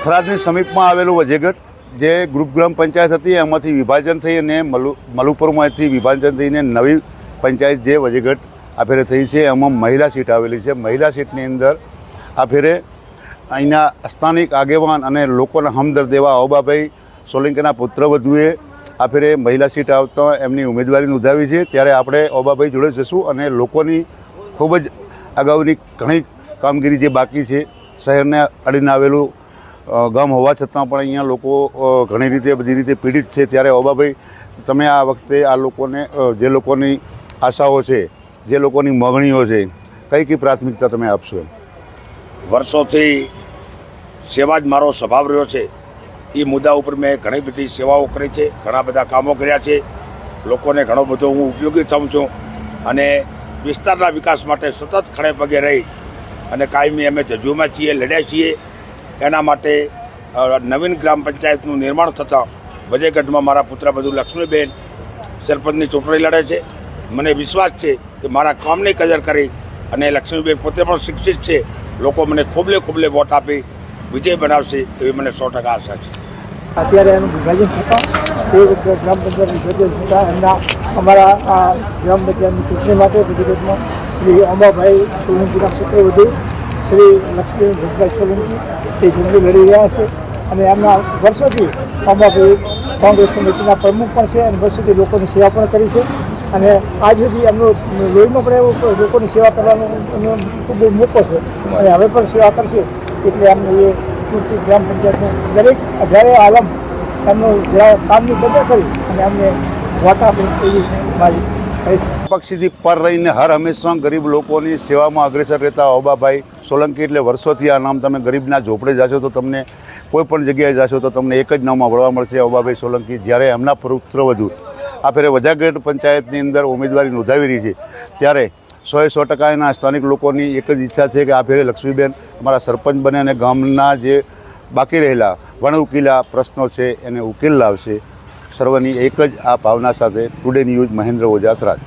થરાદની સમીપમાં આવેલું વજેગઢ જે ગ્રુપ ગ્રામ પંચાયત હતી એમાંથી વિભાજન થઈ અને મલુપુરમાંથી વિભાજન થઈને નવી પંચાયત જે વજેગઢ આ ફેરે થઈ છે એમાં મહિલા સીટ આવેલી છે. મહિલા સીટની અંદર આ ફેરે અહીંના સ્થાનિક આગેવાન અને લોકોના હમદર્દ એવા ઓબાભાઈ સોલંકીના પુત્રવધુએ આ ફેરે મહિલા સીટ આવતા એમની ઉમેદવારી નોંધાવી છે. ત્યારે આપણે ઓબાભાઈ જોડે જશું અને લોકોની ખૂબ જ અગાઉની ઘણી કામગીરી જે બાકી છે, શહેરને અડીને આવેલું ગામ હોવા છતાં પણ અહીંયા લોકો ઘણી રીતે બધી રીતે પીડિત છે. ત્યારે ઓબાભાઈ, તમે આ વખતે આ લોકોને જે લોકોની આશાઓ છે, જે લોકોની માગણીઓ છે, કઈ કઈ પ્રાથમિકતા તમે આપશો? વર્ષોથી સેવા જ મારો સ્વભાવ રહ્યો છે. એ મુદ્દા ઉપર મેં ઘણી બધી સેવાઓ કરી છે, ઘણા બધા કામો કર્યા છે. લોકોને ઘણો બધો હું ઉપયોગી થઉં છું અને વિસ્તારના વિકાસ માટે સતત ખડે પગે રહી અને કાયમી અમે જજુમાં છીએ, લડ્યા છીએ. એના માટે નવીન ગ્રામ પંચાયતનું નિર્માણ થતાં વજયગઢમાં મારા પુત્રવધુ લક્ષ્મીબેન સરપંચની ચૂંટણી લડે છે. મને વિશ્વાસ છે કે મારા કામની કદર કરી અને લક્ષ્મીબેન પોતે પણ શિક્ષિત છે, લોકો મને ખોબલે ખોબલે વોટ આપી વિજય બનાવશે એવી મને 100% આશા છે. અત્યારે એનું વિભાજન થતાં તે ગ્રામ પંચાયતનું વિભાજન થતાં એમના અમારા આ ગ્રામ પંચાયતની ચૂંટણી માટે ગુજરાતમાં શ્રી અંબાભાઈ સોલંકીના પુત્રવધુ શ્રી લક્ષ્મીબેન ભગભાઈ સોલંકી તે ચૂંટણી લડી રહ્યા છે અને એમના વર્ષોથી અંબાભાઈ કોંગ્રેસ સમિતિના પ્રમુખ પણ છે અને વર્ષોથી લોકોની સેવા પણ કરી છે અને આજ સુધી એમનો લોહીમાં પણ એવો લોકોની સેવા કરવાનો એમનો ખૂબ મોકો છે અને હવે પણ સેવા કરશે. એટલે એમને એ ચૂંટણી ગ્રામ પંચાયતનું દરેક અઢારે આલમ એમનું કામની કદર કરી અને એમને વોટ આપે એવી મારી પક્ષીથી પર રહીને હર હંમેશા ગરીબ લોકોની સેવામાં અગ્રેસર રહેતા ઓબાભાઈ સોલંકી એટલે વર્ષોથી આ નામ તમે ગરીબના ઝોપડે જાશો તો તમને કોઈ પણ જગ્યાએ જાશો તો તમને એક જ નામમાં વળવા મળશે, ઓબાભાઈ સોલંકી. જ્યારે એમના પુત્રવધુ આ ફેરે વજાગઢ પંચાયતની અંદર ઉમેદવારી નોંધાવી રહી છે ત્યારે 100% એના સ્થાનિક લોકોની એક જ ઈચ્છા છે કે આ ફેરે લક્ષ્મીબેન અમારા સરપંચ બને અને ગામના જે બાકી રહેલા વણઉકેલા પ્રશ્નો છે એને ઉકેલ લાવશે. સર્વની એક જ આ ભાવના સાથે ટુડે ન્યૂઝ મહેન્દ્ર ઓઝા, થરાદ.